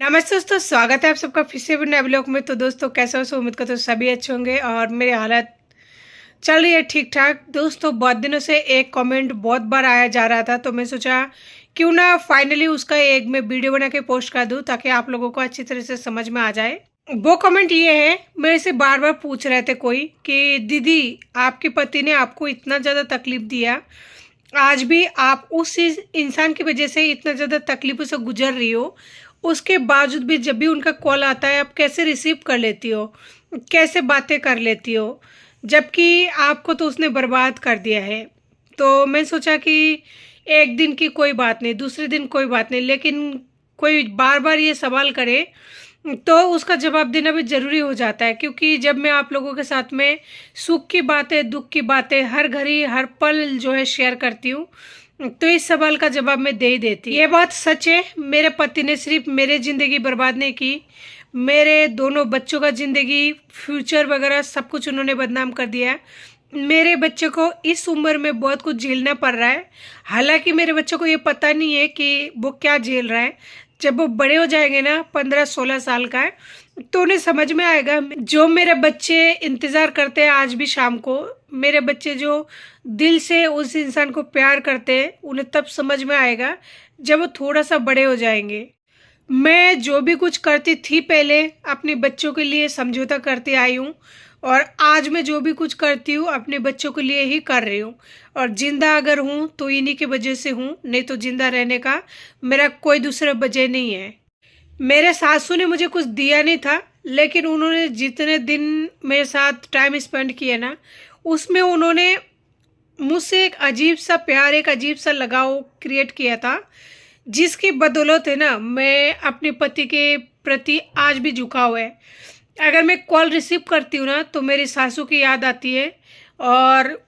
नमस्ते दोस्तों, स्वागत है आप सबका फिर से नए ब्लॉग में। तो दोस्तों कैसे हो? उम्मीद करते हो सभी अच्छे होंगे और मेरी हालत चल रही है ठीक ठाक। दोस्तों बहुत दिनों से एक कमेंट बहुत बार आया जा रहा था, तो मैं सोचा क्यों ना फाइनली उसका एक मैं वीडियो बना के पोस्ट कर दूं ताकि आप लोगों को अच्छी तरह से समझ में आ जाए। वो कमेंट ये है, मेरे से बार बार पूछ रहे थे कोई कि दीदी आपके पति ने आपको इतना ज़्यादा तकलीफ दिया, आज भी आप उस इंसान की वजह से इतना ज़्यादा तकलीफ़ों से गुजर रही हो, उसके बावजूद भी जब भी उनका कॉल आता है आप कैसे रिसीव कर लेती हो, कैसे बातें कर लेती हो, जबकि आपको तो उसने बर्बाद कर दिया है। तो मैं सोचा कि एक दिन की कोई बात नहीं, दूसरे दिन कोई बात नहीं, लेकिन कोई बार-बार ये सवाल करे तो उसका जवाब देना भी ज़रूरी हो जाता है, क्योंकि जब मैं आप लोगों के साथ में सुख की बातें, दुःख की बातें हर घड़ी, हर पल जो है शेयर करती हूँ, तो इस सवाल का जवाब मैं दे ही देती। ये बात सच है, मेरे पति ने सिर्फ मेरे ज़िंदगी बर्बाद नहीं की, मेरे दोनों बच्चों का ज़िंदगी, फ्यूचर वगैरह सब कुछ उन्होंने बदनाम कर दिया है। मेरे बच्चे को इस उम्र में बहुत कुछ झेलना पड़ रहा है, हालाँकि मेरे बच्चों को ये पता नहीं है कि वो क्या झेल रहा है। जब वो बड़े हो जाएंगे ना, 15-16 साल का है, तो उन्हें समझ में आएगा। जो मेरे बच्चे इंतज़ार करते हैं आज भी शाम को, मेरे बच्चे जो दिल से उस इंसान को प्यार करते हैं, उन्हें तब समझ में आएगा जब वो थोड़ा सा बड़े हो जाएंगे। मैं जो भी कुछ करती थी पहले, अपने बच्चों के लिए समझौता करती आई हूँ, और आज मैं जो भी कुछ करती हूँ अपने बच्चों के लिए ही कर रही हूँ। और ज़िंदा अगर हूँ तो इन्हीं की वजह से हूँ, नहीं तो ज़िंदा रहने का मेरा कोई दूसरा वजह नहीं है। मेरे सासू ने मुझे कुछ दिया नहीं था, लेकिन उन्होंने जितने दिन मेरे साथ टाइम स्पेंड किया ना, उसमें उन्होंने मुझसे एक अजीब सा प्यार, एक अजीब सा लगाव क्रिएट किया था, जिसकी बदौलत है ना मैं अपने पति के प्रति आज भी झुका हुआ है। अगर मैं कॉल रिसीव करती हूँ ना तो मेरी सासू की याद आती है, और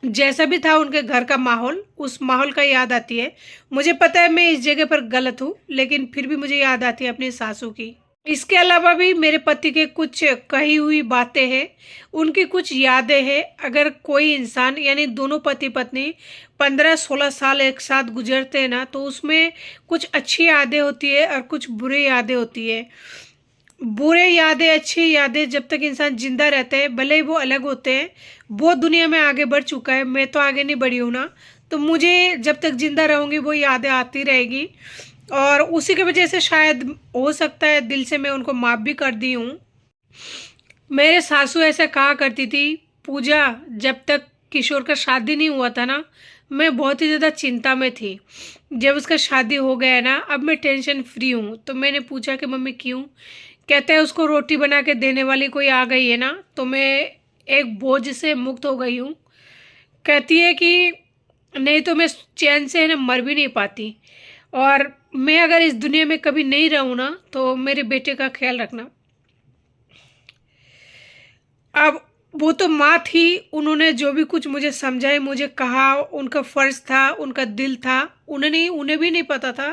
जैसा भी था उनके घर का माहौल, उस माहौल का याद आती है। मुझे पता है मैं इस जगह पर गलत हूँ, लेकिन फिर भी मुझे याद आती है अपनी सासू की। इसके अलावा भी मेरे पति के कुछ कही हुई बातें हैं, उनकी कुछ यादें हैं। अगर कोई इंसान यानी दोनों पति पत्नी 15-16 साल एक साथ गुजरते हैं ना, तो उसमें कुछ अच्छी यादें होती है और कुछ बुरी यादें होती है। बुरे यादें, अच्छी यादें जब तक इंसान जिंदा रहते हैं, भले ही वो अलग होते हैं, वो दुनिया में आगे बढ़ चुका है, मैं तो आगे नहीं बढ़ी हूँ ना, तो मुझे जब तक जिंदा रहूँगी वो यादें आती रहेगी। और उसी की वजह से शायद हो सकता है दिल से मैं उनको माफ़ भी कर दी हूँ। मेरे सासू ऐसा कहा करती थी, पूजा जब तक किशोर का शादी नहीं हुआ था ना, मैं बहुत ही ज़्यादा चिंता में थी। जब उसका शादी हो गया है ना, अब मैं टेंशन फ्री हूँ। तो मैंने पूछा कि मम्मी क्यों? कहते हैं उसको रोटी बना के देने वाली कोई आ गई है ना, तो मैं एक बोझ से मुक्त हो गई हूँ। कहती है कि नहीं तो मैं चैन से है ना मर भी नहीं पाती, और मैं अगर इस दुनिया में कभी नहीं रहूँ ना, तो मेरे बेटे का ख्याल रखना। अब वो तो माँ थी, उन्होंने जो भी कुछ मुझे समझाए, मुझे कहा, उनका फ़र्ज़ था, उनका दिल था। उन्हें भी नहीं पता था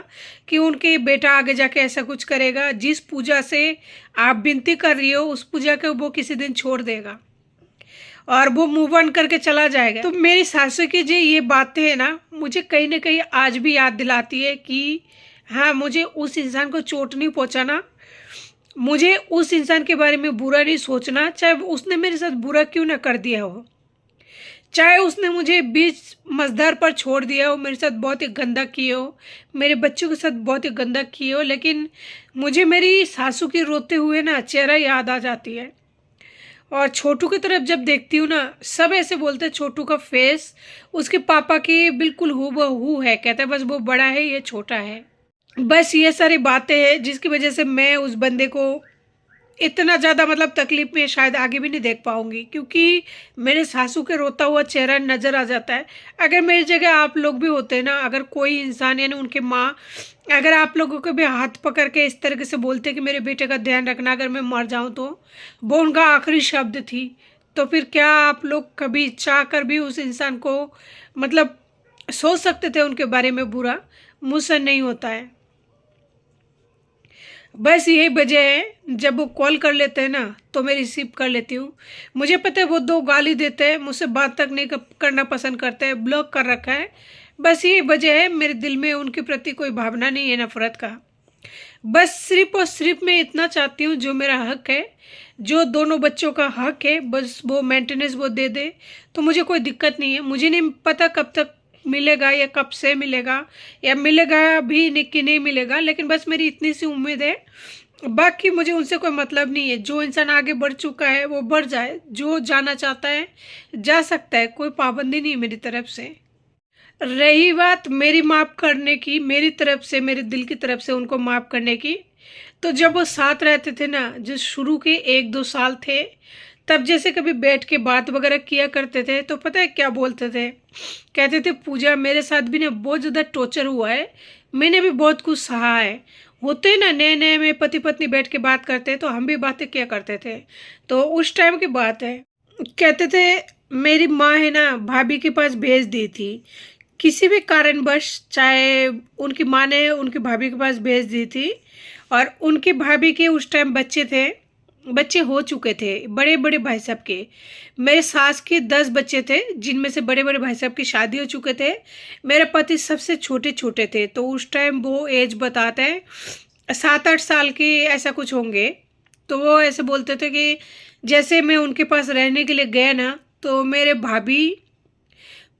कि उनके बेटा आगे जाके ऐसा कुछ करेगा। जिस पूजा से आप विनती कर रही हो, उस पूजा को वो किसी दिन छोड़ देगा और वो मूव ऑन करके चला जाएगा। तो मेरी सासू की जो ये बातें हैं ना, मुझे कहीं ना कहीं आज भी याद दिलाती है कि हाँ, मुझे उस इंसान को चोट नहीं पहुँचाना, मुझे उस इंसान के बारे में बुरा नहीं सोचना, चाहे उसने मेरे साथ बुरा क्यों ना कर दिया हो, चाहे उसने मुझे बीच मझधार पर छोड़ दिया हो, मेरे साथ बहुत ही गंदा किए हो, मेरे बच्चों के साथ बहुत ही गंदा किए हो, लेकिन मुझे मेरी सासू की रोते हुए ना चेहरा याद आ जाती है। और छोटू की तरफ जब देखती हूँ ना, सब ऐसे बोलते हैं छोटू का फेस उसके पापा की बिल्कुल हूबहू है, कहते हैं बस वो बड़ा है ये छोटा है। बस ये सारी बातें हैं जिसकी वजह से मैं उस बंदे को इतना ज़्यादा मतलब तकलीफ में शायद आगे भी नहीं देख पाऊंगी, क्योंकि मेरे सासू के रोता हुआ चेहरा नज़र आ जाता है। अगर मेरी जगह आप लोग भी होते ना, अगर कोई इंसान यानी उनके माँ अगर आप लोगों के भी हाथ पकड़ के इस तरीके से बोलते कि मेरे बेटे का ध्यान रखना, अगर मैं मर जाऊँ तो वो उनका आखिरी शब्द थी, तो फिर क्या आप लोग कभी चाह कर भी उस इंसान को मतलब सोच सकते थे उनके बारे में बुरा? मुझसे नहीं होता है। बस यही वजह है, जब वो कॉल कर लेते हैं ना तो मैं रिसीव कर लेती हूँ। मुझे पता है वो दो गाली देते हैं, मुझसे बात तक नहीं करना पसंद करते हैं, ब्लॉक कर रखा है। बस यही वजह है, मेरे दिल में उनके प्रति कोई भावना नहीं है नफरत का। बस सिर्फ़ और सिर्फ़ मैं इतना चाहती हूँ, जो मेरा हक है, जो दोनों बच्चों का हक है, बस वो मेंटेनेंस वो दे दे, तो मुझे कोई दिक्कत नहीं है। मुझे नहीं पता कब तक मिलेगा या कब से मिलेगा, या मिलेगा भी नहीं कि नहीं मिलेगा, लेकिन बस मेरी इतनी सी उम्मीद है। बाकी मुझे उनसे कोई मतलब नहीं है। जो इंसान आगे बढ़ चुका है वो बढ़ जाए, जो जाना चाहता है जा सकता है, कोई पाबंदी नहीं है मेरी तरफ से। रही बात मेरी माफ़ करने की, मेरी तरफ से, मेरे दिल की तरफ से उनको माफ़ करने की, तो जब वो साथ रहते थे ना, जो शुरू के 1-2 साल थे, तब जैसे कभी बैठ के बात वगैरह किया करते थे, तो पता है क्या बोलते थे? कहते थे, पूजा मेरे साथ भी ना बहुत ज़्यादा टॉर्चर हुआ है, मैंने भी बहुत कुछ सहा है। होते ना नए-नए में पति पत्नी बैठ के बात करते, तो हम भी बातें किया करते थे। तो उस टाइम की बात है। कहते थे, मेरी माँ है ना भाभी के पास भेज दी थी। किसी भी कारणवश, चाहे उनकी माँ ने उनकी भाभी के पास भेज दी थी, और उनकी भाभी के उस टाइम बच्चे थे, बच्चे हो चुके थे बड़े बड़े भाई साहब के। मेरे सास के 10 बच्चे थे, जिनमें से बड़े बड़े भाई साहब की शादी हो चुके थे। मेरे पति सबसे छोटे छोटे थे, तो उस टाइम वो एज बताते हैं 7-8 साल के ऐसा कुछ होंगे। तो वो ऐसे बोलते थे कि जैसे मैं उनके पास रहने के लिए गया ना, तो मेरे भाभी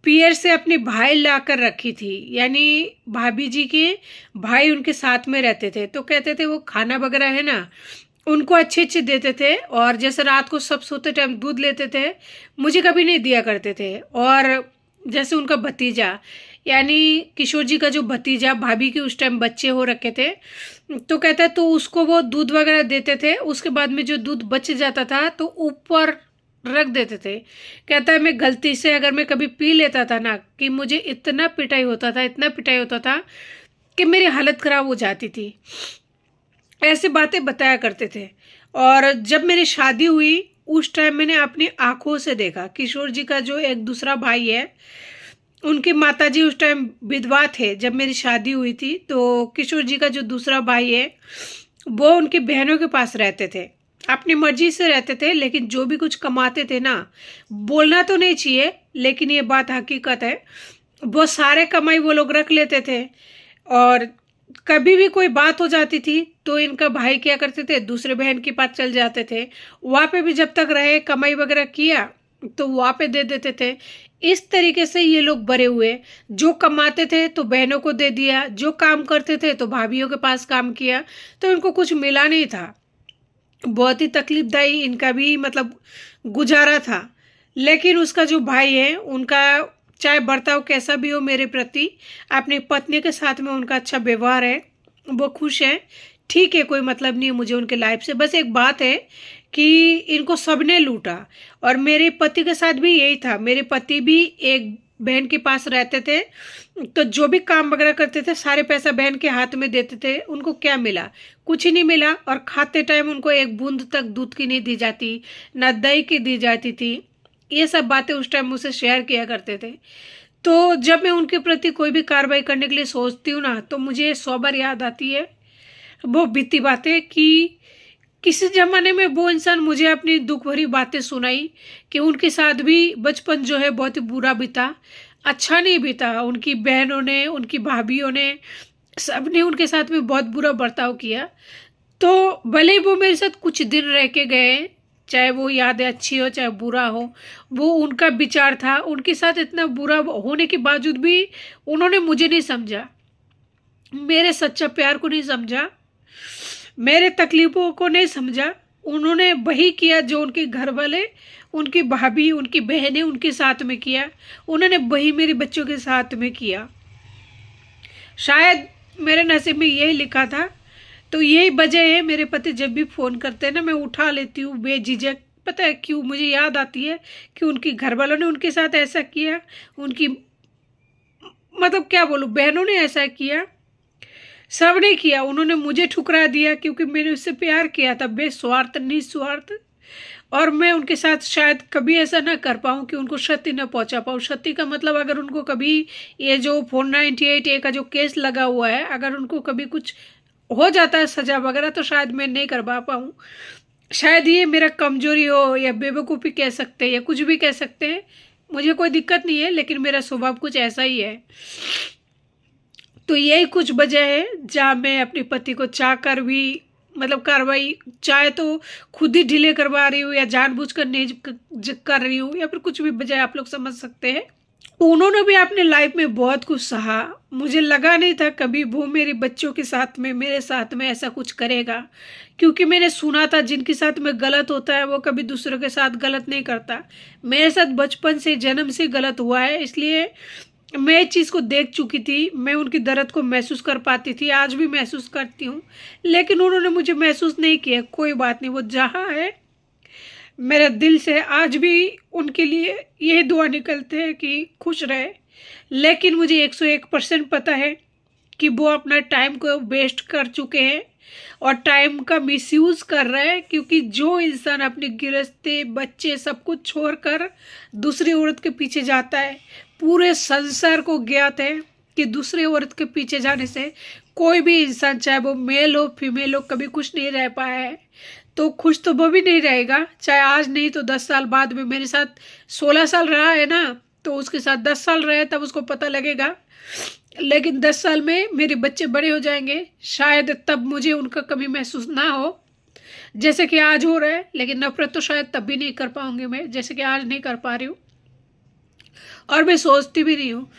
पियर से अपनी भाई ला कर रखी थी, यानी भाभी जी के भाई उनके साथ में रहते थे। तो कहते थे वो खाना वगैरह है ना उनको अच्छे अच्छे देते थे, और जैसे रात को सब सोते टाइम दूध लेते थे, मुझे कभी नहीं दिया करते थे। और जैसे उनका भतीजा, यानी किशोर जी का जो भतीजा, भाभी के उस टाइम बच्चे हो रखे थे, तो कहता है तो उसको वो दूध वगैरह देते थे। उसके बाद में जो दूध बच जाता था तो ऊपर रख देते थे। कहता है मैं गलती से अगर मैं कभी पी लेता था ना, कि मुझे इतना पिटाई होता था, इतना पिटाई होता था कि मेरी हालत ख़राब हो जाती थी। ऐसे बातें बताया करते थे। और जब मेरी शादी हुई, उस टाइम मैंने अपनी आंखों से देखा, किशोर जी का जो एक दूसरा भाई है, उनकी माताजी उस टाइम विधवा थे जब मेरी शादी हुई थी। तो किशोर जी का जो दूसरा भाई है, वो उनकी बहनों के पास रहते थे, अपनी मर्जी से रहते थे, लेकिन जो भी कुछ कमाते थे ना, बोलना तो नहीं चाहिए लेकिन ये बात हकीकत है, वो सारे कमाई वो लोग रख लेते थे। और कभी भी कोई बात हो जाती थी तो इनका भाई क्या करते थे, दूसरे बहन के पास चल जाते थे, वहाँ पे भी जब तक रहे, कमाई वगैरह किया तो वहाँ पे दे देते थे। इस तरीके से ये लोग बड़े हुए। जो कमाते थे तो बहनों को दे दिया, जो काम करते थे तो भाभीियों के पास काम किया, तो इनको कुछ मिला नहीं था। बहुत ही तकलीफदायी इनका भी मतलब गुजारा था। लेकिन उसका जो भाई है, उनका चाहे बर्ताव कैसा भी हो मेरे प्रति, अपनी पत्नी के साथ में उनका अच्छा व्यवहार है, वो खुश है, ठीक है, कोई मतलब नहीं है मुझे उनके लाइफ से। बस एक बात है कि इनको सबने लूटा, और मेरे पति के साथ भी यही था। मेरे पति भी एक बहन के पास रहते थे, तो जो भी काम वगैरह करते थे सारे पैसा बहन के हाथ में देते थे। उनको क्या मिला? कुछ ही नहीं मिला। और खाते टाइम उनको एक बूंद तक दूध की नहीं दी जाती, ना दही की दी जाती थी। ये सब बातें उस टाइम मुझसे शेयर किया करते थे। तो जब मैं उनके प्रति कोई भी कार्रवाई करने के लिए सोचती हूँ ना, तो मुझे 100 बार याद आती है वो बीती बातें, कि किसी ज़माने में वो इंसान मुझे अपनी दुख भरी बातें सुनाई कि उनके साथ भी बचपन जो है बहुत ही बुरा बीता, अच्छा नहीं बीता। उनकी बहनों ने, उनकी भाभीयों ने, सबने उनके साथ में बहुत बुरा बर्ताव किया। तो भले ही वो मेरे साथ कुछ दिन रह के गए, चाहे वो यादें अच्छी हो चाहे बुरा हो, वो उनका विचार था। उनके साथ इतना बुरा होने के बावजूद भी उन्होंने मुझे नहीं समझा, मेरे सच्चा प्यार को नहीं समझा, मेरे तकलीफ़ों को नहीं समझा। उन्होंने वही किया जो उनके घर वाले, उनकी भाभी, उनकी बहनें उनके साथ में किया, उन्होंने वही मेरे बच्चों के साथ में किया। शायद मेरे नसीब में यही लिखा था। तो यही वजह है, मेरे पति जब भी फ़ोन करते हैं ना, मैं उठा लेती हूँ बेझिझक। पता है क्यों? मुझे याद आती है कि उनकी घर वालों ने उनके साथ ऐसा किया, उनकी मतलब क्या बोलूँ, बहनों ने ऐसा किया, सब ने किया। उन्होंने मुझे ठुकरा दिया क्योंकि मैंने उससे प्यार किया था, बेस्वार्थ निस्वार्थ। और मैं उनके साथ शायद कभी ऐसा ना कर पाऊँ कि उनको क्षति ना पहुंचा पाऊँ। क्षति का मतलब, अगर उनको कभी ये जो 498A का जो केस लगा हुआ है, अगर उनको कभी कुछ हो जाता है सजा वगैरह, तो शायद मैं नहीं करवा पाऊँ। शायद ये मेरा कमजोरी हो, या बेवकूफ़ी कह सकते हैं, या कुछ भी कह सकते हैं। मुझे कोई दिक्कत नहीं है, लेकिन मेरा स्वभाव कुछ ऐसा ही है। तो यही कुछ वजह है जहाँ मैं अपने पति को चाह कर भी मतलब कार्रवाई चाहे तो खुद ही डिले करवा रही हूँ या जानबूझकर नहीं कर रही हूँ, या फिर कुछ भी वजह आप लोग समझ सकते हैं। उन्होंने भी अपने लाइफ में बहुत कुछ सहा। मुझे लगा नहीं था कभी वो मेरे बच्चों के साथ में मेरे साथ में ऐसा कुछ करेगा, क्योंकि मैंने सुना था जिनके साथ में गलत होता है वो कभी दूसरों के साथ गलत नहीं करता। मेरे साथ बचपन से जन्म से गलत हुआ है, इसलिए मैं इस चीज़ को देख चुकी थी। मैं उनकी दर्द को महसूस कर पाती थी, आज भी महसूस करती हूँ, लेकिन उन्होंने मुझे महसूस नहीं किया। कोई बात नहीं, वो जहाँ है मेरे दिल से आज भी उनके लिए यही दुआ निकलते हैं कि खुश रहे। लेकिन मुझे 101% पता है कि वो अपना टाइम को वेस्ट कर चुके हैं और टाइम का मिसयूज़ कर रहे हैं, क्योंकि जो इंसान अपनी गृहस्थी बच्चे सब कुछ छोड़कर दूसरी औरत के पीछे जाता है, पूरे संसार को ज्ञात है कि दूसरी औरत के पीछे जाने से कोई भी इंसान, चाहे वो मेल हो फीमेल हो, कभी खुश नहीं रह पाया है। तो खुश तो वो भी नहीं रहेगा, चाहे आज नहीं तो 10 साल बाद में। मेरे साथ 16 साल रहा है ना, तो उसके साथ 10 साल रहे तब उसको पता लगेगा। लेकिन 10 साल में मेरे बच्चे बड़े हो जाएंगे, शायद तब मुझे उनका कमी महसूस ना हो जैसे कि आज हो रहा है। लेकिन नफरत तो शायद तब भी नहीं कर पाऊंगी मैं, जैसे कि आज नहीं कर पा रही हूँ, और मैं सोचती भी नहीं हूँ।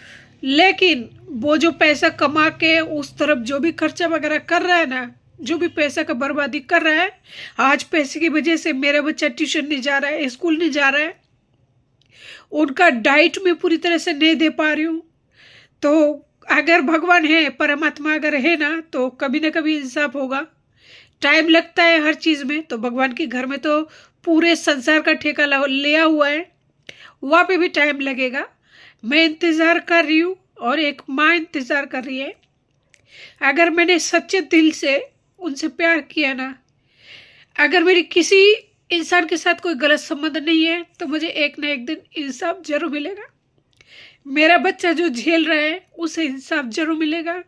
लेकिन वो जो पैसा कमा के उस तरफ जो भी खर्चा वगैरह कर रहा है ना, जो भी पैसा का बर्बादी कर रहा है, आज पैसे की वजह से मेरा बच्चा ट्यूशन नहीं जा रहा है, स्कूल नहीं जा रहा है, उनका डाइट में पूरी तरह से नहीं दे पा रही हूँ। तो अगर भगवान है, परमात्मा अगर है ना, तो कभी ना कभी इंसाफ होगा। टाइम लगता है हर चीज़ में, तो भगवान के घर में तो पूरे संसार का ठेका लिया हुआ है, वहाँ पे भी टाइम लगेगा। मैं इंतज़ार कर रही हूँ और एक माँ इंतज़ार कर रही है। अगर मैंने सच्चे दिल से उनसे प्यार किया ना, अगर मेरी किसी इंसान के साथ कोई गलत संबंध नहीं है, तो मुझे एक ना एक दिन इंसाफ जरूर मिलेगा। मेरा बच्चा जो झेल रहा है उसे इंसाफ जरूर मिलेगा,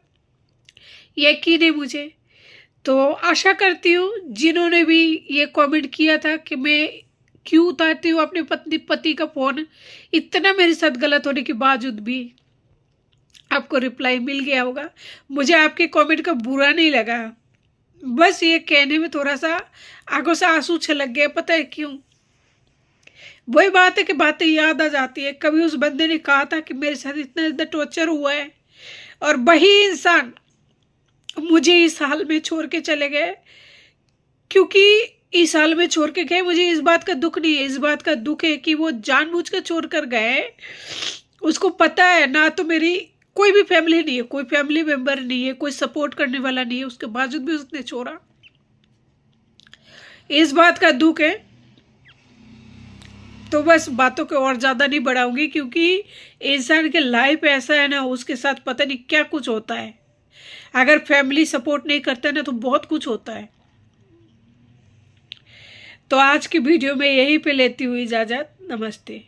यकीन है मुझे। तो आशा करती हूँ जिन्होंने भी ये कमेंट किया था कि मैं क्यों उतारती हूँ अपने पति का फ़ोन, इतना मेरे साथ गलत होने के बावजूद भी आपको रिप्लाई मिल गया होगा। मुझे आपके कमेंट का बुरा नहीं लगा, बस ये कहने में थोड़ा सा आंखों से आंसू छलक गए। पता है क्यों? वही बात है कि बातें याद आ जाती है। कभी उस बंदे ने कहा था कि मेरे साथ इतना ज़्यादा टॉर्चर हुआ है, और वही इंसान मुझे इस हाल में छोड़ के चले गए। क्योंकि इस हाल में छोड़ के गए, मुझे इस बात का दुख नहीं है, इस बात का दुख है कि वो जानबूझ कर छोड़ कर गए। उसको पता है ना, तो मेरी कोई भी फैमिली नहीं है, कोई फैमिली मेंबर नहीं है, कोई सपोर्ट करने वाला नहीं है, उसके बावजूद भी उसने छोड़ा। इस बात का दुख है। तो बस बातों को और ज़्यादा नहीं बढ़ाऊंगी, क्योंकि इंसान के लाइफ ऐसा है ना, उसके साथ पता नहीं क्या कुछ होता है। अगर फैमिली सपोर्ट नहीं करता ना, तो बहुत कुछ होता है। तो आज की वीडियो में यहीं पे लेती हुई इजाज़त। नमस्ते।